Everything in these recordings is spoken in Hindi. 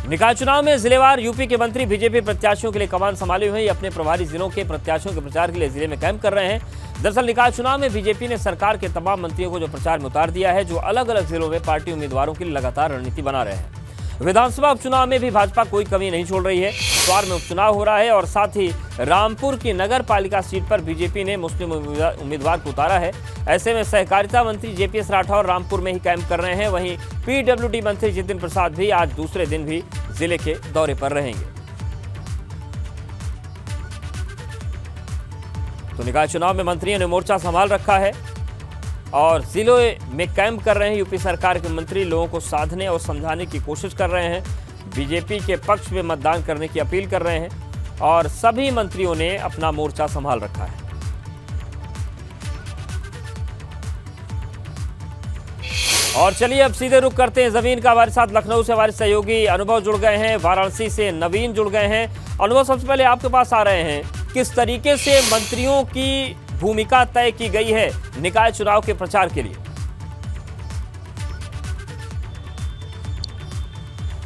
निकाय चुनाव में जिलेवार यूपी के मंत्री बीजेपी प्रत्याशियों के लिए कमान संभाले हुए अपने प्रभारी जिलों के प्रत्याशियों के प्रचार के लिए जिले में कैंप कर रहे हैं। दरअसल निकाय चुनाव में बीजेपी ने सरकार के तमाम मंत्रियों को जो प्रचार में उतार दिया है, जो अलग अलग जिलों में पार्टी उम्मीदवारों के लिए लगातार रणनीति बना रहे हैं। विधानसभा उपचुनाव में भी भाजपा कोई कमी नहीं छोड़ रही है। इतवार में उपचुनाव हो रहा है और साथ ही रामपुर की नगर पालिका सीट पर बीजेपी ने मुस्लिम उम्मीदवार को उतारा है। ऐसे में सहकारिता मंत्री जेपीएस राठौर रामपुर में ही कैंप कर रहे हैं। वहीं पीडब्ल्यूडी मंत्री जितिन प्रसाद भी आज दूसरे दिन भी जिले के दौरे पर रहेंगे। तो निकाय चुनाव में मंत्रियों ने मोर्चा संभाल रखा है और जिलों में कैंप कर रहे हैं। यूपी सरकार के मंत्री लोगों को साधने और समझाने की कोशिश कर रहे हैं। बीजेपी के पक्ष में मतदान करने की अपील कर रहे हैं और सभी मंत्रियों ने अपना मोर्चा संभाल रखा है। और चलिए अब सीधे रुख करते हैं जमीन का। हमारे साथ लखनऊ से हमारे सहयोगी अनुभव जुड़ गए हैं, वाराणसी से नवीन जुड़ गए हैं। अनुभव, सबसे पहले आपके पास आ रहे हैं, किस तरीके से मंत्रियों की भूमिका तय की गई है निकाय चुनाव के प्रचार के लिए?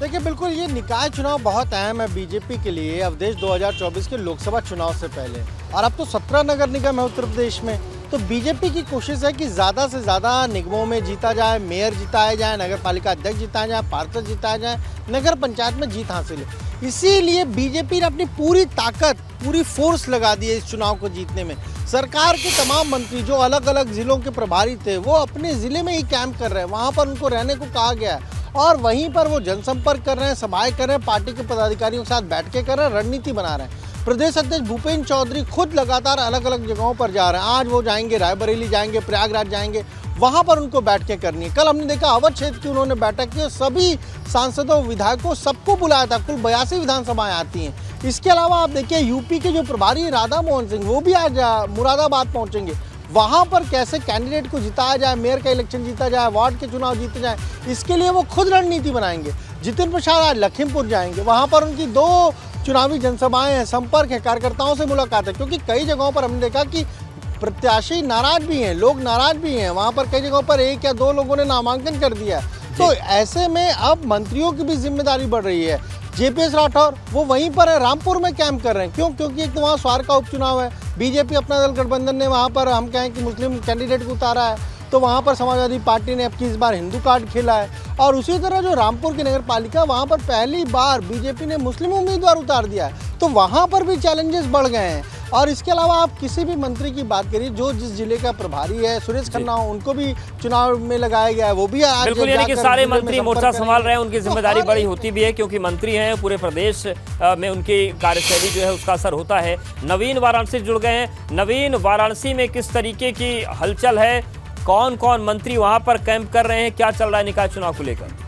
देखिए, बिल्कुल ये निकाय चुनाव बहुत अहम है बीजेपी के लिए अवधेश 2024 के लोकसभा चुनाव से पहले। और अब तो 17 नगर निगम है उत्तर प्रदेश में, तो बीजेपी की कोशिश है कि ज़्यादा से ज़्यादा निगमों में जीता जाए, मेयर जिताया जाए, नगर पालिका अध्यक्ष जिताया जाए, पार्षद जिताया जाए, नगर पंचायत में जीत हासिल है। इसीलिए बीजेपी ने अपनी पूरी ताकत, पूरी फोर्स लगा दी है इस चुनाव को जीतने में। सरकार के तमाम मंत्री जो अलग अलग जिलों के प्रभारी थे, वो अपने ज़िले में ही कैंप कर रहे हैं। वहाँ पर उनको रहने को कहा गया है और वहीं पर वो जनसंपर्क कर रहे हैं, सभाएं कर रहे हैं, पार्टी के पदाधिकारियों के साथ बैठ के कर रहे हैं, रणनीति बना रहे हैं। प्रदेश अध्यक्ष भूपेंद्र चौधरी खुद लगातार अलग अलग जगहों पर जा रहे हैं। आज वो जाएंगे, रायबरेली जाएंगे, प्रयागराज जाएंगे, वहां पर उनको बैठकें करनी है। कल हमने देखा अवध क्षेत्र की उन्होंने बैठक की, सभी सांसदों, विधायकों, सबको बुलाया था। कुल 82 विधानसभाएं आती हैं। इसके अलावा आप देखिए यूपी के जो प्रभारी राधा मोहन सिंह, वो भी आज मुरादाबाद पहुंचेंगे। वहां पर कैसे कैंडिडेट को जिताया जाए, मेयर का इलेक्शन जीता जाए, वार्ड के चुनाव जीते जाए, इसके लिए वो खुद रणनीति बनाएंगे। जितिन प्रसाद आज लखीमपुर जाएंगे, वहां पर उनकी 2 चुनावी जनसभाएं हैं, संपर्क है, कार्यकर्ताओं से मुलाकात है। क्योंकि कई जगहों पर हमने देखा कि प्रत्याशी नाराज भी हैं, लोग नाराज भी हैं। वहां पर कई जगहों पर 1 या 2 लोगों ने नामांकन कर दिया है। तो ऐसे में अब मंत्रियों की भी जिम्मेदारी बढ़ रही है। जेपीएस राठौर वो वहीं पर है, रामपुर में कैंप कर रहे हैं। क्यों? क्योंकि एक तो वहाँ स्वार का उपचुनाव है। बीजेपी अपना दल गठबंधन ने वहाँ पर हम कहें कि मुस्लिम कैंडिडेट को उतारा है, तो वहाँ पर समाजवादी पार्टी ने अब की इस बार हिंदू कार्ड खेला है। और उसी तरह जो रामपुर की नगर पालिका, वहाँ पर पहली बार बीजेपी ने मुस्लिम उम्मीदवार उतार दिया है। तो वहाँ पर भी चैलेंजेस बढ़ गए हैं। और इसके अलावा आप किसी भी मंत्री की बात करिए, जो जिस जिले का प्रभारी है, सुरेश खन्ना, उनको भी चुनाव में लगाया गया है। वो भी आज बिल्कुल, यानी कि सारे मंत्री मोर्चा संभाल रहे हैं। उनकी जिम्मेदारी बड़ी होती भी है क्योंकि मंत्री हैं, पूरे प्रदेश में उनकी कार्यशैली जो है उसका असर होता है। नवीन वाराणसी जुड़ गए हैं। नवीन, वाराणसी में किस तरीके की हलचल है, कौन कौन मंत्री वहां पर कैंप कर रहे हैं, क्या चल रहा है निकाय चुनाव को लेकर?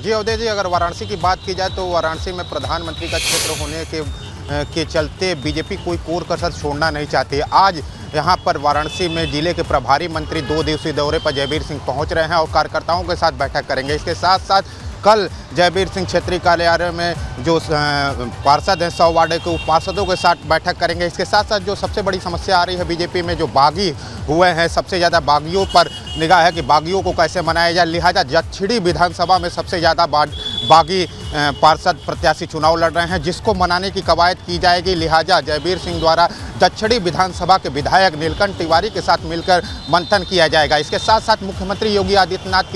जी अवधेश जी, अगर वाराणसी की बात की जाए तो वाराणसी में प्रधानमंत्री का क्षेत्र होने के चलते बीजेपी कोई कोर कसर छोड़ना नहीं चाहती है। आज यहाँ पर वाराणसी में जिले के प्रभारी मंत्री 2 दिवसीय दौरे पर जयवीर सिंह पहुँच रहे हैं और कार्यकर्ताओं के साथ बैठक करेंगे। इसके साथ साथ कल जयवीर सिंह क्षेत्रीय कार्यालय में जो पार्षद हैं 100 वार्ड के पार्षदों के साथ बैठक करेंगे। इसके साथ साथ जो सबसे बड़ी समस्या आ रही है बीजेपी में, जो बागी हुए हैं, सबसे ज़्यादा बागियों पर निगाह है कि बागियों को कैसे मनाया जाए। लिहाजा दक्षिणी विधानसभा में सबसे ज़्यादा बागी पार्षद प्रत्याशी चुनाव लड़ रहे हैं, जिसको मनाने की कवायद की जाएगी। लिहाजा जयवीर सिंह द्वारा दक्षिणी विधानसभा के विधायक नीलकंठ तिवारी के साथ मिलकर मंथन किया जाएगा। इसके साथ साथ मुख्यमंत्री योगी आदित्यनाथ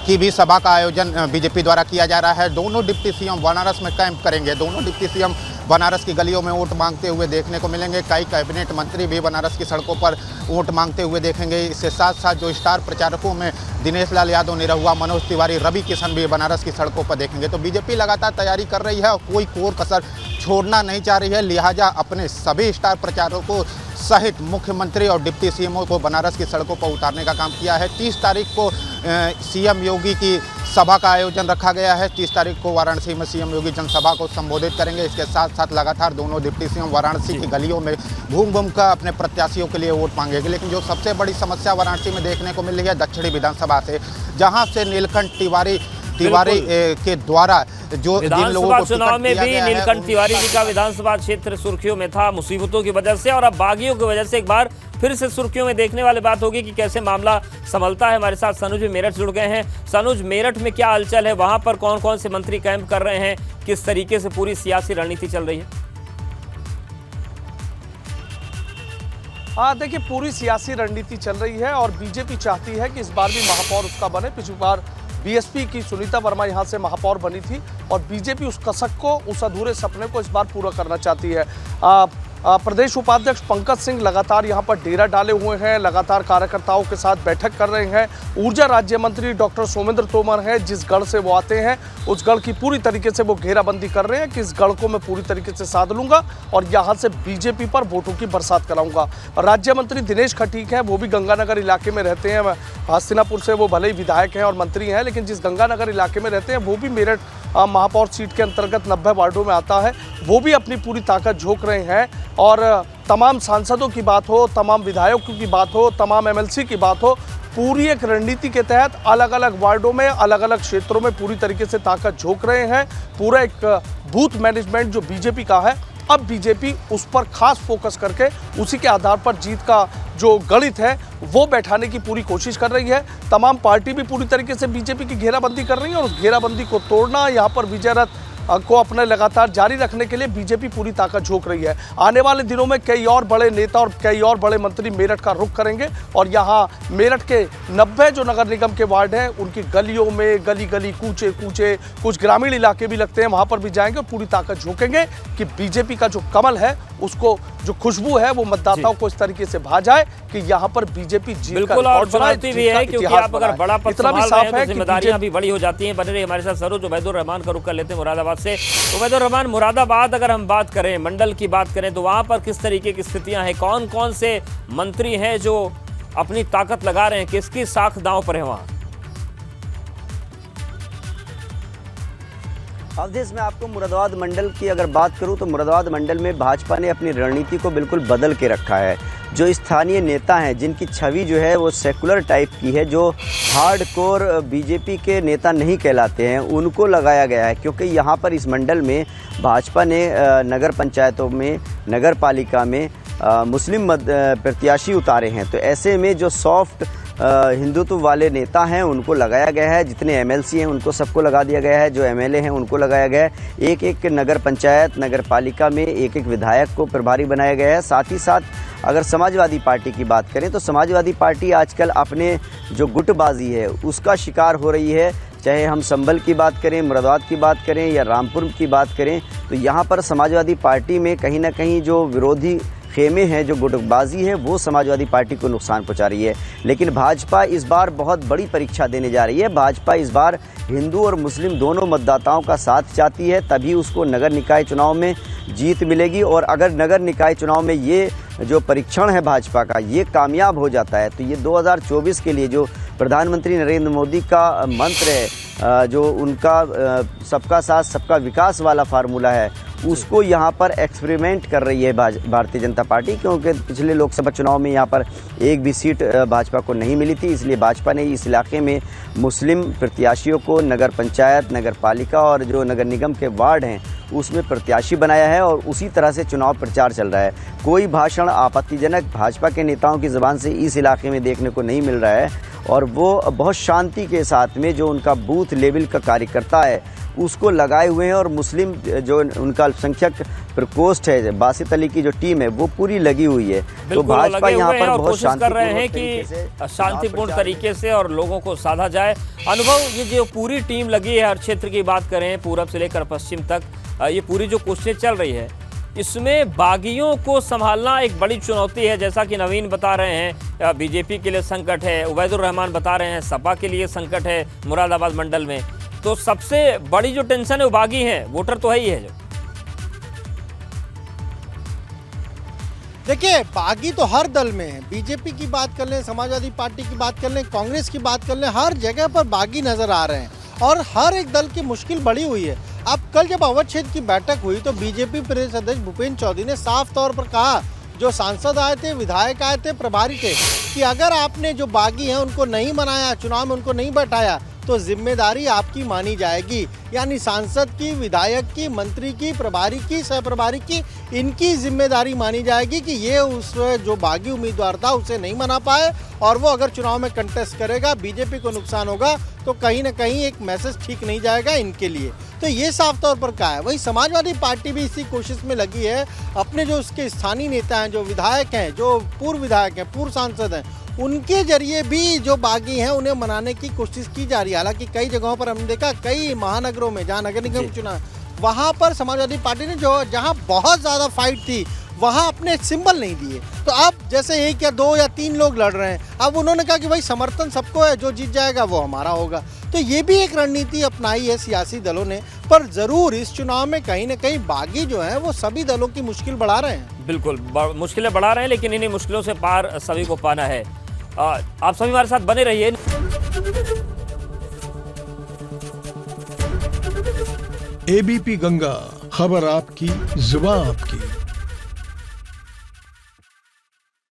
की भी सभा का आयोजन बीजेपी द्वारा किया जा रहा है। दोनों डिप्टी सीएम बनारस में कैंप करेंगे। दोनों डिप्टी सीएम बनारस की गलियों में वोट मांगते हुए देखने को मिलेंगे। कई कैबिनेट मंत्री भी बनारस की सड़कों पर वोट मांगते हुए देखेंगे। इसके साथ साथ जो स्टार प्रचारकों में दिनेश लाल यादव, निरहुआ, मनोज तिवारी, रवि किशन भी बनारस की सड़कों पर देखेंगे। तो बीजेपी लगातार तैयारी कर रही है और कोई कोर कसर छोड़ना नहीं चाह रही है। लिहाजा अपने सभी स्टार प्रचारकों सहित मुख्यमंत्री और डिप्टी सीएमओ को बनारस की सड़कों पर उतारने का काम किया है। 30 तारीख को सीएम योगी की सभा का आयोजन रखा गया है। 30 तारीख को वाराणसी में सीएम योगी जनसभा को संबोधित करेंगे। इसके साथ साथ लगातार दोनों डिप्टी सीएम वाराणसी की गलियों में घूम कर अपने प्रत्याशियों के लिए वोट मांगेंगे। लेकिन जो सबसे बड़ी समस्या वाराणसी में देखने को मिल रही है दक्षिणी विधानसभा से, जहां से नीलकंठ तिवारी के द्वारा जो जिन लोगों विधानसभा को चुनाव में टिकट भी दिया गया है, नीलकंठ तिवारी जी का विधानसभा क्षेत्र सुर्खियों में था मुसीबतों की वजह से, और अब बागियों की वजह से एक बार फिर से सुर्खियों में देखने वाली बात होगी कि कैसे मामला संभलता है। हमारे साथ सनुज भी मेरठ जुड़ गए हैं। सनुज, मेरठ में क्या हलचल है, वहां पर कौन कौन से मंत्री कैंप कर रहे हैं, किस तरीके से पूरी सियासी रणनीति चल रही है? देखिए, पूरी सियासी रणनीति चल रही है और बीजेपी चाहती है कि इस बार भी महापौर उसका बने। पिछली बार बीएसपी की सुनीता वर्मा यहां से महापौर बनी थी और बीजेपी उस कसक को, उस अधूरे सपने को इस बार पूरा करना चाहती है। प्रदेश उपाध्यक्ष पंकज सिंह लगातार यहां पर डेरा डाले हुए हैं, लगातार कार्यकर्ताओं के साथ बैठक कर रहे हैं। ऊर्जा राज्य मंत्री डॉक्टर सोमेंद्र तोमर हैं, जिस गढ़ से वो आते हैं उस गढ़ की पूरी तरीके से वो घेराबंदी कर रहे हैं कि इस गढ़ को मैं पूरी तरीके से साध लूंगा और यहां से बीजेपी पर वोटों की बरसात कराऊंगा। राज्य मंत्री दिनेश खटीक हैं, वो भी गंगानगर इलाके में रहते हैं। हस्तिनापुर से वो भले ही विधायक हैं और मंत्री हैं, लेकिन जिस गंगानगर इलाके में रहते हैं वो भी मेरठ महापौर सीट के अंतर्गत 90 वार्डों में आता है। वो भी अपनी पूरी ताकत झोंक रहे हैं और तमाम सांसदों की बात हो, तमाम विधायकों की बात हो, तमाम एमएलसी की बात हो, पूरी एक रणनीति के तहत अलग अलग वार्डों में, अलग अलग क्षेत्रों में पूरी तरीके से ताकत झोंक रहे हैं। पूरा एक बूथ मैनेजमेंट जो बीजेपी का है, अब बीजेपी उस पर खास फोकस करके उसी के आधार पर जीत का जो गणित है वो बैठाने की पूरी कोशिश कर रही है। तमाम पार्टी भी पूरी तरीके से बीजेपी की घेराबंदी कर रही है और उस घेराबंदी को तोड़ना, यहाँ पर विजय रथ को अपने लगातार जारी रखने के लिए बीजेपी पूरी ताकत झोंक रही है। आने वाले दिनों में कई और बड़े नेता और कई और बड़े मंत्री मेरठ का रुख करेंगे और यहाँ मेरठ के 90 जो नगर निगम के वार्ड हैं उनकी गलियों में, गली गली, कूचे कूचे, कुछ ग्रामीण इलाके भी लगते हैं, वहां पर भी जाएंगे और पूरी ताकत झोंकेंगे कि बीजेपी का जो कमल है, उसको जो खुशबू है वो मतदाताओं को इस तरीके से भा जाए कि यहाँ पर बीजेपी जीत बिल्कुल। और चुनौती भी है क्योंकि आप अगर बड़ा पद संभाल रहे हैं तो जिम्मेदारियां भी बड़ी हो जाती हैं। बने रहिए हमारे साथ। सरोज, उबैदुर रहमान का रुख कर लेते हैं मुरादाबाद से। उबैदुर रहमान, मुरादाबाद अगर हम बात करें, मंडल की बात करें, तो वहां पर किस तरीके की स्थितियां हैं, कौन कौन से मंत्री हैं जो अपनी ताकत लगा रहे हैं, किसकी साख दांव पर है वहां? अवधेश, मैं आपको मुरादाबाद मंडल की अगर बात करूं तो मुरादाबाद मंडल में भाजपा ने अपनी रणनीति को बिल्कुल बदल के रखा है। जो स्थानीय नेता हैं जिनकी छवि जो है वो सेकुलर टाइप की है, जो हार्डकोर बीजेपी के नेता नहीं कहलाते हैं, उनको लगाया गया है। क्योंकि यहाँ पर इस मंडल में भाजपा ने नगर पंचायतों में, नगर पालिका में मुस्लिम प्रत्याशी उतारे हैं। तो ऐसे में जो सॉफ्ट हिंदुत्व वाले नेता हैं उनको लगाया गया है। जितने एमएलसी हैं उनको सबको लगा दिया गया है, जो एमएलए हैं उनको लगाया गया है। एक एक नगर पंचायत, नगर पालिका में एक एक विधायक को प्रभारी बनाया गया है। साथ ही साथ अगर समाजवादी पार्टी की बात करें तो समाजवादी पार्टी आजकल अपने जो गुटबाजी है उसका शिकार हो रही है। चाहे हम संभल की बात करें, मुरादाबाद की बात करें या रामपुर की बात करें, तो यहाँ पर समाजवादी पार्टी में कहीं ना कहीं जो विरोधी खेमे हैं, जो गुटबाजी है, वो समाजवादी पार्टी को नुकसान पहुंचा रही है। लेकिन भाजपा इस बार बहुत बड़ी परीक्षा देने जा रही है। भाजपा इस बार हिंदू और मुस्लिम दोनों मतदाताओं का साथ चाहती है, तभी उसको नगर निकाय चुनाव में जीत मिलेगी। और अगर नगर निकाय चुनाव में ये जो परीक्षण है भाजपा का, ये कामयाब हो जाता है तो ये 2024 के लिए जो प्रधानमंत्री नरेंद्र मोदी का मंत्र है, जो उनका सबका साथ सबका विकास वाला फार्मूला है, उसको यहाँ पर एक्सपेरिमेंट कर रही है भारतीय जनता पार्टी। क्योंकि पिछले लोकसभा चुनाव में यहाँ पर एक भी सीट भाजपा को नहीं मिली थी, इसलिए भाजपा ने इस इलाके में मुस्लिम प्रत्याशियों को नगर पंचायत, नगर पालिका और जो नगर निगम के वार्ड हैं उसमें प्रत्याशी बनाया है और उसी तरह से चुनाव प्रचार चल रहा है। कोई भाषण आपत्तिजनक भाजपा के नेताओं की ज़बान से इस इलाके में देखने को नहीं मिल रहा है और वो बहुत शांति के साथ में जो उनका बूथ लेवल का कार्यकर्ता है उसको लगाए हुए हैं। और मुस्लिम जो उनका अल्पसंख्यक प्रकोष्ठ है, बासित अली की जो टीम है, वो पूरी लगी हुई है। तो भाजपा यहाँ पर बहुत कोशिश कर रहे हैं कि शांतिपूर्ण तरीके से और लोगों को साधा जाए। अनुभव, ये जो पूरी टीम लगी है, हर क्षेत्र की बात करें पूरब से लेकर पश्चिम तक, ये पूरी जो कोशिश चल रही है, इसमें बागियों को संभालना एक बड़ी चुनौती है। जैसा कि नवीन बता रहे हैं बीजेपी के लिए संकट है, उबैदुर रहमान बता रहे हैं सपा के लिए संकट है मुरादाबाद मंडल में। तो सबसे बड़ी जो टेंशन है वो बागी हैं, वोटर तो है ही है। जो देखिए, बागी तो हर दल में है। बीजेपी की बात कर लें, समाजवादी पार्टी की बात कर लें, कांग्रेस की बात कर लें, हर जगह पर बागी नजर आ रहे हैं और हर एक दल की मुश्किल बढ़ी हुई है। अब कल जब अवध क्षेत्र की बैठक हुई तो बीजेपी प्रदेश अध्यक्ष भूपेंद्र चौधरी ने साफ तौर पर कहा, जो सांसद आए थे, विधायक आए थे, प्रभारी थे, कि अगर आपने जो बागी हैं उनको नहीं मनाया, चुनाव में उनको नहीं बैठाया, तो जिम्मेदारी आपकी मानी जाएगी। यानी सांसद की, विधायक की, मंत्री की, प्रभारी की, सहप्रभारी की, इनकी जिम्मेदारी मानी जाएगी कि ये उस जो बागी उम्मीदवार था उसे नहीं मना पाए और वो अगर चुनाव में कंटेस्ट करेगा, बीजेपी को नुकसान होगा तो कहीं ना कहीं एक मैसेज ठीक नहीं जाएगा इनके लिए। तो ये साफ तौर पर कहा है। वही समाजवादी पार्टी भी इसी कोशिश में लगी है, अपने जो उसके स्थानीय नेता हैं, जो विधायक हैं, जो पूर्व विधायक हैं, पूर्व सांसद हैं, उनके जरिए भी जो बागी हैं उन्हें मनाने की कोशिश की जा रही है। हालांकि कई जगहों पर हमने देखा, कई महानगरों में जहां नगर निगम चुनाव, वहां पर समाजवादी पार्टी ने जो जहां बहुत ज़्यादा फाइट थी वहां अपने सिंबल नहीं दिए। तो अब जैसे एक या दो या तीन लोग लड़ रहे हैं, अब उन्होंने कहा कि भाई समर्थन सबको है, जो जीत जाएगा वो हमारा होगा। तो ये भी एक रणनीति अपनाई है सियासी दलों ने, पर जरूर इस चुनाव में कहीं ना कहीं बागी जो है वो सभी दलों की मुश्किल बढ़ा रहे हैं। बिल्कुल मुश्किलें बढ़ा रहे हैं, लेकिन इन्हीं मुश्किलों से पार सभी को पाना है। आप सभी हमारे साथ बने रहिए। एबीपी गंगा, खबर आपकी, जुबान आपकी।